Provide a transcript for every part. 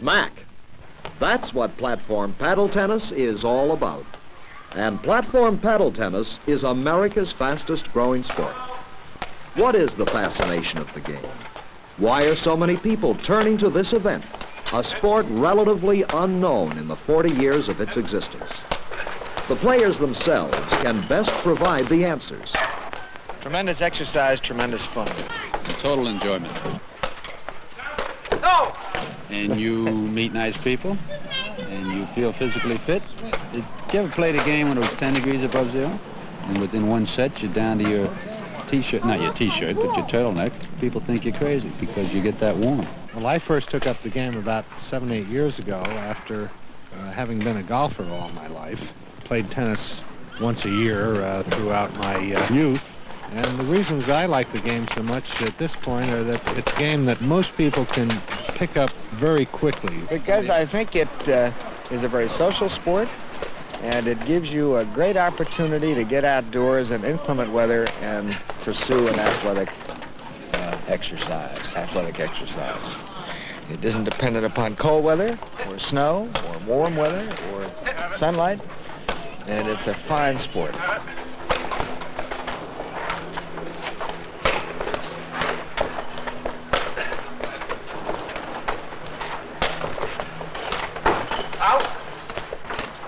SMAC. That's what platform paddle tennis is all about. And platform paddle tennis is America's fastest growing sport. What is the fascination of the game? Why are so many people turning to this event, a sport relatively unknown in the 40 years of its existence? The players themselves can best provide the answers. Tremendous exercise, tremendous fun. Total enjoyment. No! And you meet nice people, and you feel physically fit. Did you ever play the game when it was 10 degrees above zero? And within one set, you're down to your T-shirt, not your T-shirt, but your turtleneck. People think you're crazy because you get that warm. Well, I first took up the game about 7, 8 years ago after having been a golfer all my life. Played tennis once a year throughout my youth. And the reasons I like the game so much at this point are that it's a game that most people can pick up very quickly. Because I think it is a very social sport, and it gives you a great opportunity to get outdoors in inclement weather and pursue an athletic exercise. It isn't dependent upon cold weather or snow or warm weather or sunlight, and it's a fine sport.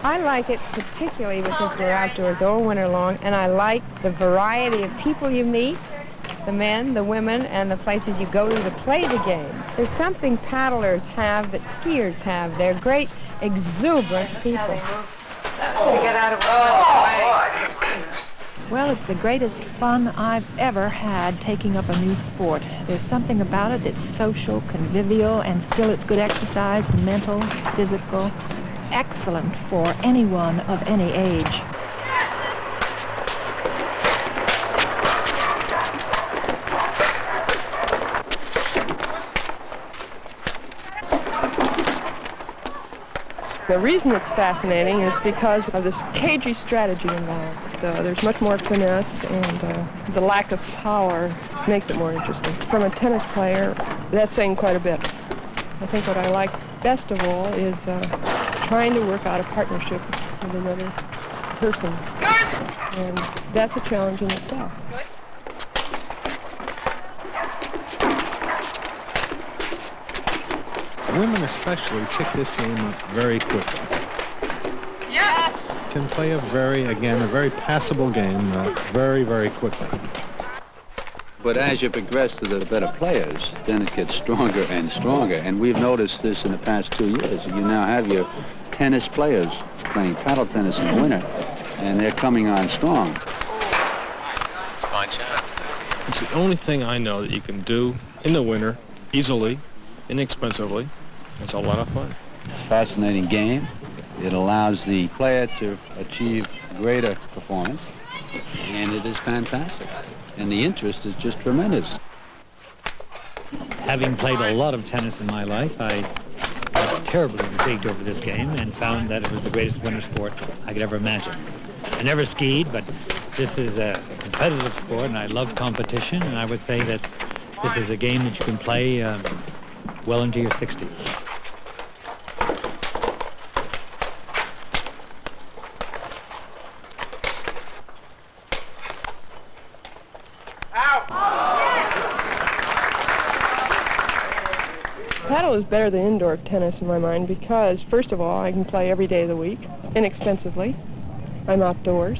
I like it particularly because we're outdoors all winter long, and I like the variety of people you meet, the men, the women, and the places you go to play the game. There's something paddlers have that skiers have. They're great, exuberant people. Get out of the way. Well, it's the greatest fun I've ever had taking up a new sport. There's something about it that's social, convivial, and still it's good exercise, mental, physical. Excellent for anyone of any age. The reason it's fascinating is because of this cagey strategy involved. There's much more finesse, and the lack of power makes it more interesting. From a tennis player, that's saying quite a bit. I think what I like best of all is trying to work out a partnership with another person. And that's a challenge in itself. Women especially pick this game up very quickly. Yes! Can play a very passable game very, very quickly. But as you progress to the better players, then it gets stronger and stronger. And we've noticed this in the past 2 years. You now have your tennis players playing paddle tennis in the winter, and they're coming on strong. It's a fine shot. It's the only thing I know that you can do in the winter, easily, inexpensively. It's a lot of fun. It's a fascinating game. It allows the player to achieve greater performance, and it is fantastic. And the interest is just tremendous. Having played a lot of tennis in my life, I got terribly intrigued over this game and found that it was the greatest winter sport I could ever imagine. I never skied, but this is a competitive sport, and I love competition, and I would say that this is a game that you can play well into your 60s. Paddle is better than indoor tennis in my mind because, first of all, I can play every day of the week, inexpensively. I'm outdoors.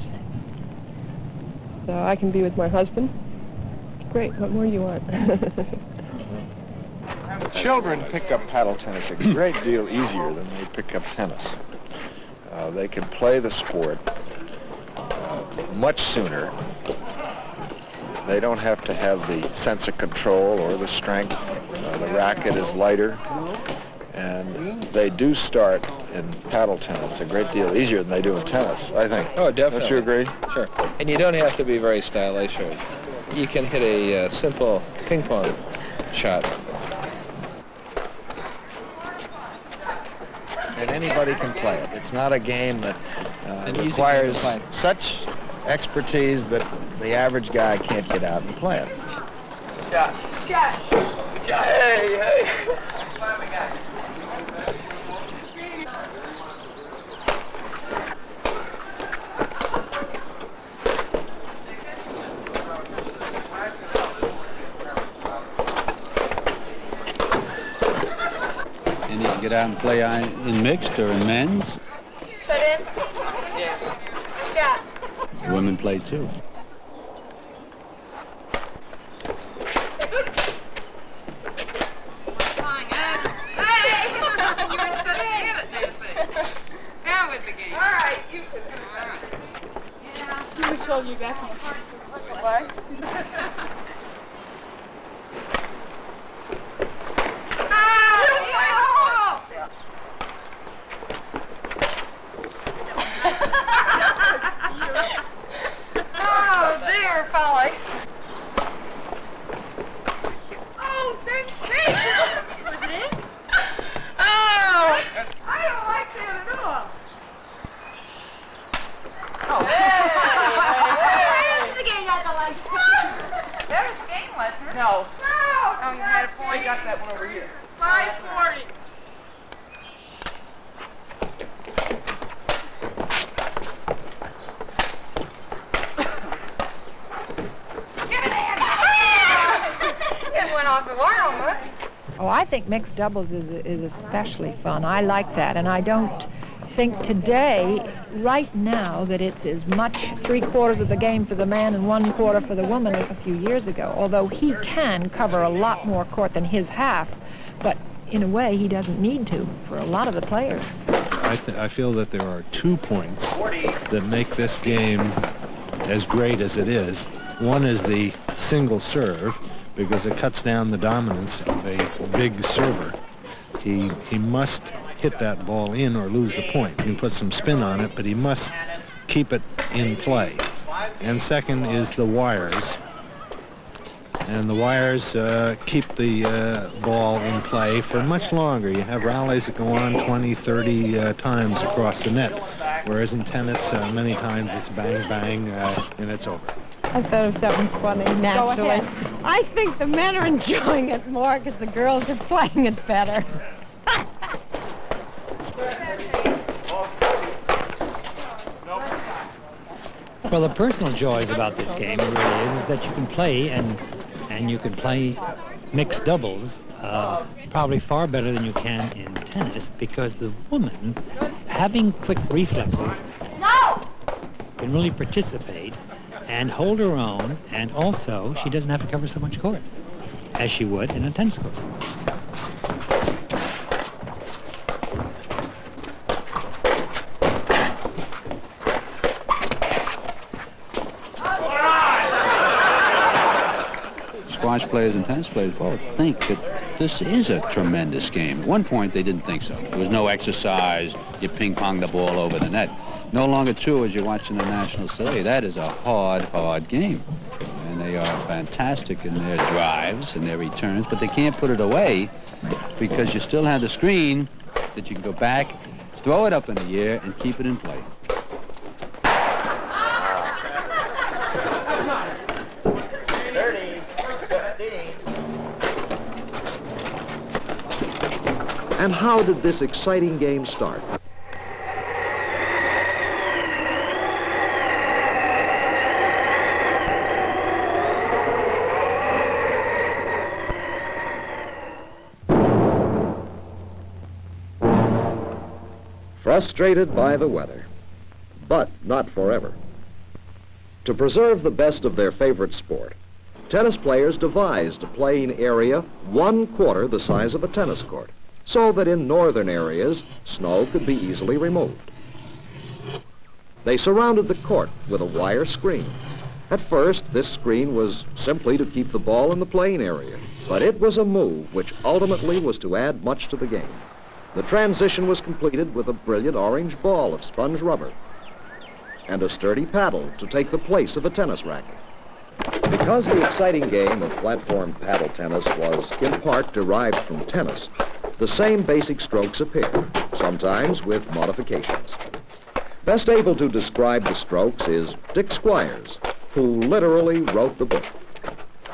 So I can be with my husband. Great, what more do you want? Children pick up paddle tennis a great deal easier than they pick up tennis. They can play the sport much sooner. They don't have to have the sense of control or the strength. The racket is lighter, and they do start in paddle tennis a great deal easier than they do in tennis, I think. Oh, definitely. Don't you agree? Sure. And you don't have to be very stylish. Or you can hit a simple ping pong shot. And anybody can play it. It's not a game that requires such expertise that the average guy can't get out and play it. Shot. Shot. Good job. Hey, hey. get out and play in mixed or in men's. Set in. Yeah. Shot. The women play too. Show you guys some what? Oh, dear, Polly. Oh, sensational! Was it in? Oh! I don't like that at all. Oh. Hey. The game has a leg. That was game, wasn't it? No. No. Oh, you had a point. I got that one over here. 540. It went off the wire almost. Oh, I think mixed doubles is especially fun. I like that, and I don't think today, right now, that it's as much 3/4 of the game for the man and 1/4 for the woman as a few years ago, although he can cover a lot more court than his half, but in a way he doesn't need to for a lot of the players. I feel that there are 2 points that make this game as great as it is. One is the single serve, because it cuts down the dominance of a big server. He must hit that ball in or lose the point. You can put some spin on it, but he must keep it in play. And second is the wires. And the wires keep the ball in play for much longer. You have rallies that go on 20, 30 times across the net, whereas in tennis, many times it's bang, bang, and it's over. I thought of something funny, naturally. I think the men are enjoying it more because the girls are playing it better. Well, the personal joys about this game really is that you can play and you can play mixed doubles probably far better than you can in tennis, because the woman, having quick reflexes, can really participate and hold her own, and also she doesn't have to cover so much court as she would in a tennis court. Squash players and tennis players both think that this is a tremendous game. At one point, they didn't think so. There was no exercise. You ping-pong the ball over the net. No longer true as you're watching the Nationals today. That is a hard game. And they are fantastic in their drives and their returns, but they can't put it away because you still have the screen that you can go back, throw it up in the air, and keep it in play. And how did this exciting game start? Frustrated by the weather, but not forever. To preserve the best of their favorite sport, tennis players devised a playing area 1/4 the size of a tennis court, so that in northern areas, snow could be easily removed. They surrounded the court with a wire screen. At first, this screen was simply to keep the ball in the playing area, but it was a move which ultimately was to add much to the game. The transition was completed with a brilliant orange ball of sponge rubber and a sturdy paddle to take the place of a tennis racket. Because the exciting game of platform paddle tennis was in part derived from tennis, the same basic strokes appear, sometimes with modifications. Best able to describe the strokes is Dick Squires, who literally wrote the book.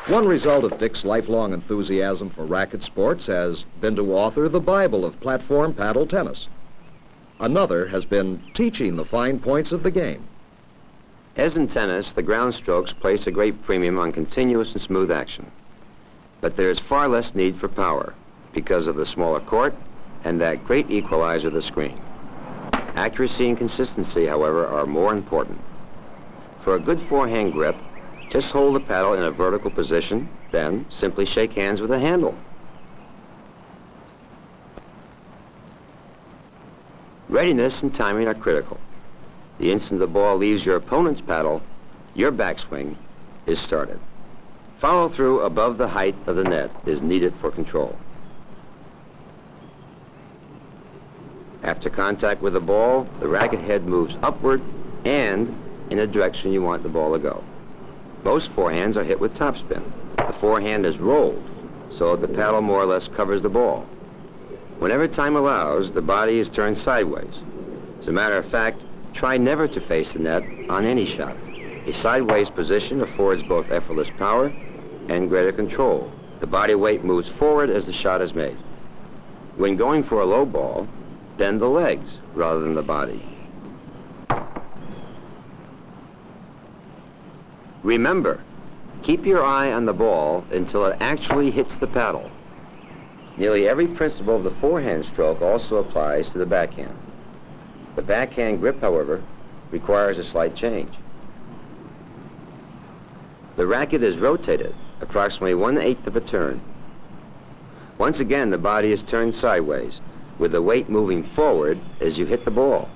One result of Dick's lifelong enthusiasm for racket sports has been to author the Bible of platform paddle tennis. Another has been teaching the fine points of the game. As in tennis, the ground strokes place a great premium on continuous and smooth action. But there is far less need for power because of the smaller court and that great equalizer, the screen. Accuracy and consistency, however, are more important. For a good forehand grip, just hold the paddle in a vertical position, then simply shake hands with the handle. Readiness and timing are critical. The instant the ball leaves your opponent's paddle, your backswing is started. Follow through above the height of the net is needed for control. After contact with the ball, the racket head moves upward and in the direction you want the ball to go. Most forehands are hit with topspin. The forehand is rolled so the paddle more or less covers the ball. Whenever time allows, the body is turned sideways. As a matter of fact, try never to face the net on any shot. A sideways position affords both effortless power and greater control. The body weight moves forward as the shot is made. When going for a low ball, bend the legs rather than the body. Remember, keep your eye on the ball until it actually hits the paddle. Nearly every principle of the forehand stroke also applies to the backhand. The backhand grip, however, requires a slight change. The racket is rotated approximately 1/8 of a turn. Once again, the body is turned sideways, with the weight moving forward as you hit the ball.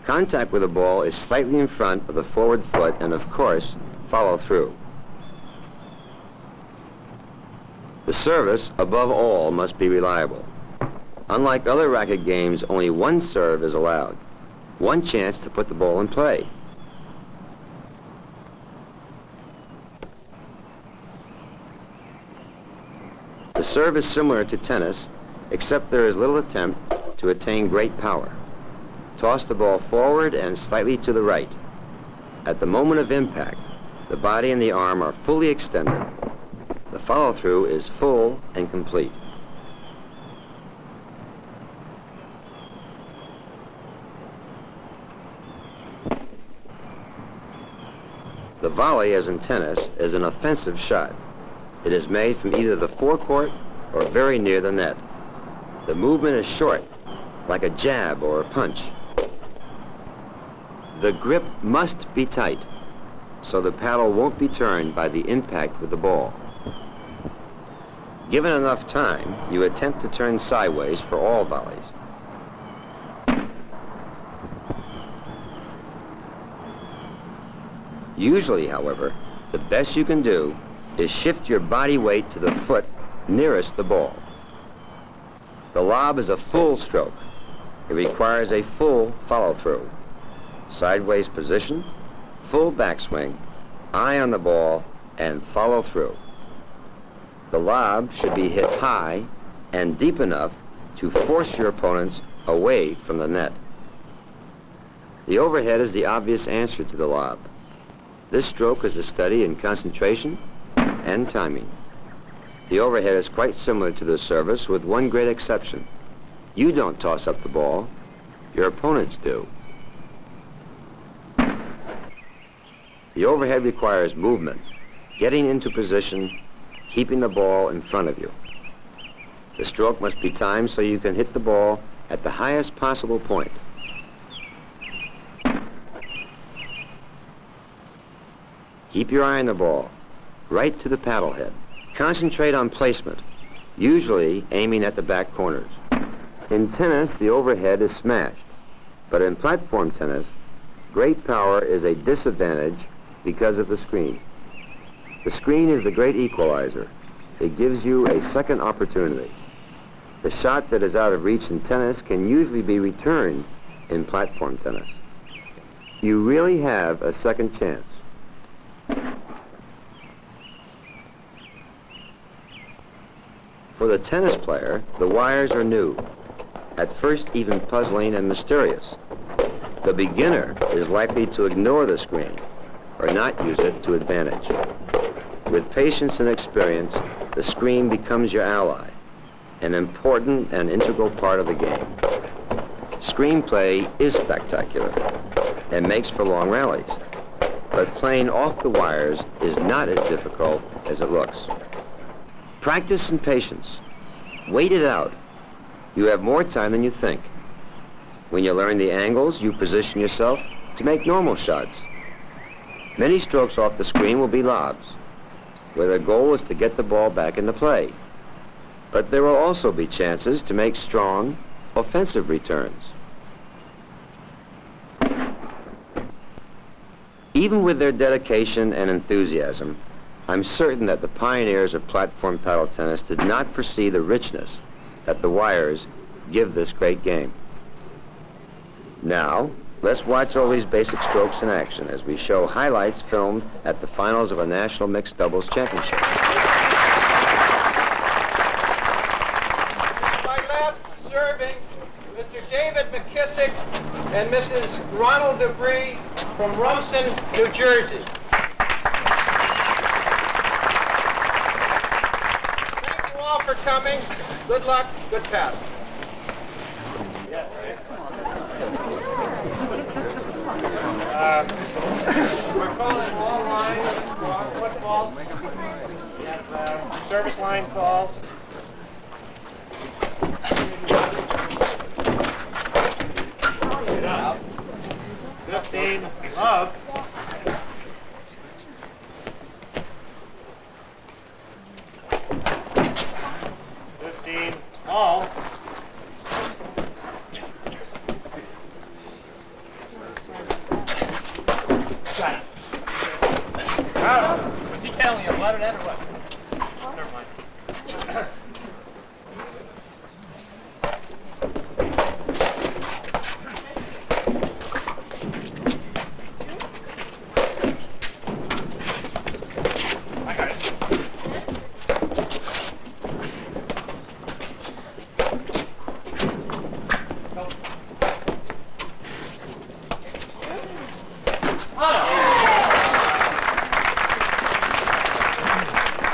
Contact with the ball is slightly in front of the forward foot and, of course, follow through. The service, above all, must be reliable. Unlike other racket games, only one serve is allowed, one chance to put the ball in play. The serve is similar to tennis, except there is little attempt to attain great power. Toss the ball forward and slightly to the right. At the moment of impact, the body and the arm are fully extended. The follow-through is full and complete. The volley, as in tennis, is an offensive shot. It is made from either the forecourt or very near the net. The movement is short, like a jab or a punch. The grip must be tight, so the paddle won't be turned by the impact with the ball. Given enough time, you attempt to turn sideways for all volleys. Usually, however, the best you can do is shift your body weight to the foot nearest the ball. The lob is a full stroke. It requires a full follow-through. Sideways position, full backswing, eye on the ball, and follow through. The lob should be hit high and deep enough to force your opponents away from the net. The overhead is the obvious answer to the lob. This stroke is a study in concentration and timing. The overhead is quite similar to the service, with one great exception. You don't toss up the ball, your opponents do. The overhead requires movement, getting into position, keeping the ball in front of you. The stroke must be timed so you can hit the ball at the highest possible point. Keep your eye on the ball, right to the paddle head. Concentrate on placement, usually aiming at the back corners. In tennis, the overhead is smashed, but in platform tennis, great power is a disadvantage because of the screen. The screen is the great equalizer. It gives you a second opportunity. The shot that is out of reach in tennis can usually be returned in platform tennis. You really have a second chance. For the tennis player, the wires are new, at first even puzzling and mysterious. The beginner is likely to ignore the screen or not use it to advantage. With patience and experience, the screen becomes your ally, an important and integral part of the game. Screenplay is spectacular and makes for long rallies, but playing off the wires is not as difficult as it looks. Practice and patience. Wait it out. You have more time than you think. When you learn the angles, you position yourself to make normal shots. Many strokes off the screen will be lobs, where the goal is to get the ball back into play. But there will also be chances to make strong, offensive returns. Even with their dedication and enthusiasm, I'm certain that the pioneers of platform paddle tennis did not foresee the richness that the wires give this great game. Now, let's watch all these basic strokes in action as we show highlights filmed at the finals of a National Mixed Doubles Championship. My left, serving, Mr. David McKissick and Mrs. Ronald Debris from Rumson, New Jersey. Thank you all for coming. Good luck, good paddle. We're calling all lines for football. We have service line calls. Get up. 15, love. 15, all. Got it. Was he counting a blood or that or what? Never mind. I got it.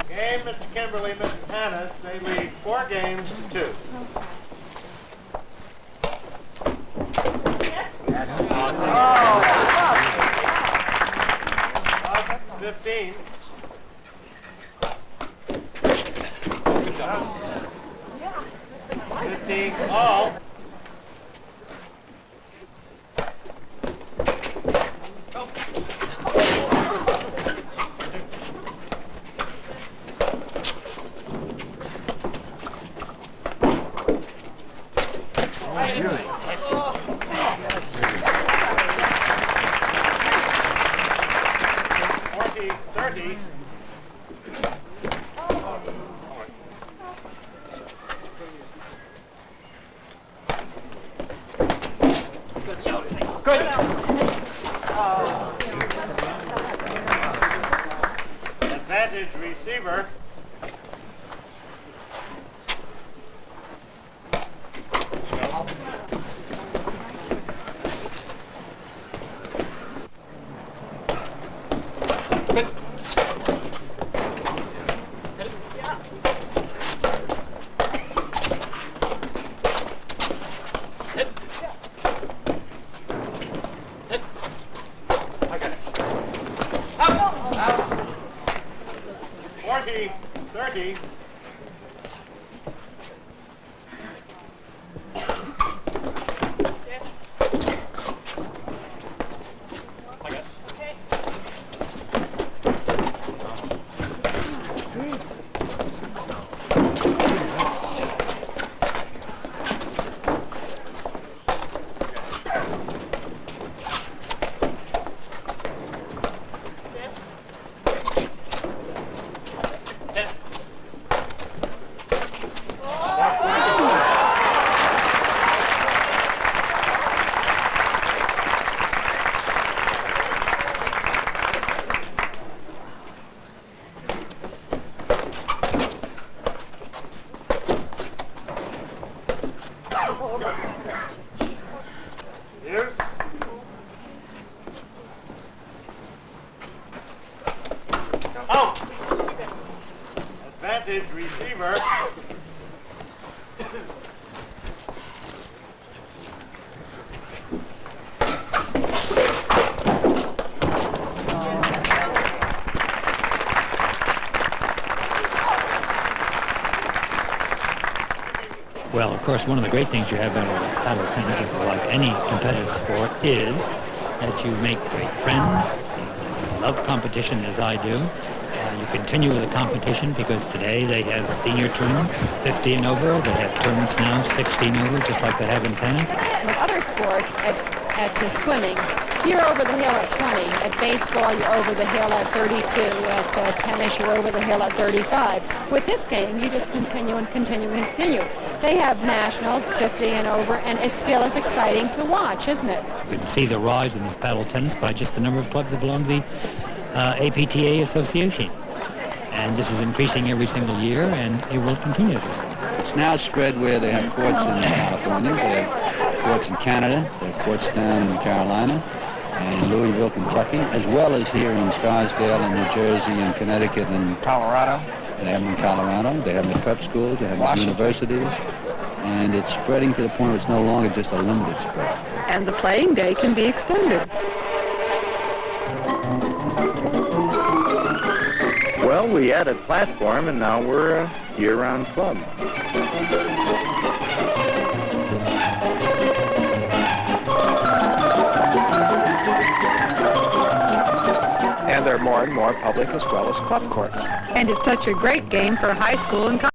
Game, Mr. Kimberly, Mrs. Hannes, they lead 4 games to 2. Oh. 15. Good job. 15, all. Good. Advantage receiver. Good. I got it. Out. 40, 30. I got it. Here's. Out. Advantage receiver. Well, of course, one of the great things you have in paddle tennis, is like any competitive sport, is that you make great friends. You love competition, as I do. You continue with the competition because today they have senior tournaments, 50 and over. They have tournaments now, 60 and over, just like they have in tennis. With other sports, at swimming, you're over the hill at 20. At baseball, you're over the hill at 32. At tennis, you're over the hill at 35. With this game, you just continue and continue and continue. They have nationals, 50 and over, and it's still as exciting to watch, isn't it? You can see the rise in this paddle tennis by just the number of clubs that belong to the APTA Association. And this is increasing every single year, and it will continue this. It's now spread where they have courts in California, they have courts in Canada, they have courts down in Carolina, and Louisville, Kentucky, as well as here in Scarsdale and New Jersey and Connecticut and Colorado. They have them in Colorado, they have them at prep schools, they have them at universities, and it's spreading to the point where it's no longer just a limited sport. And the playing day can be extended. Well, we added platform, and now we're a year-round club. And there are more and more public as well as club courts. And it's such a great game for high school and college.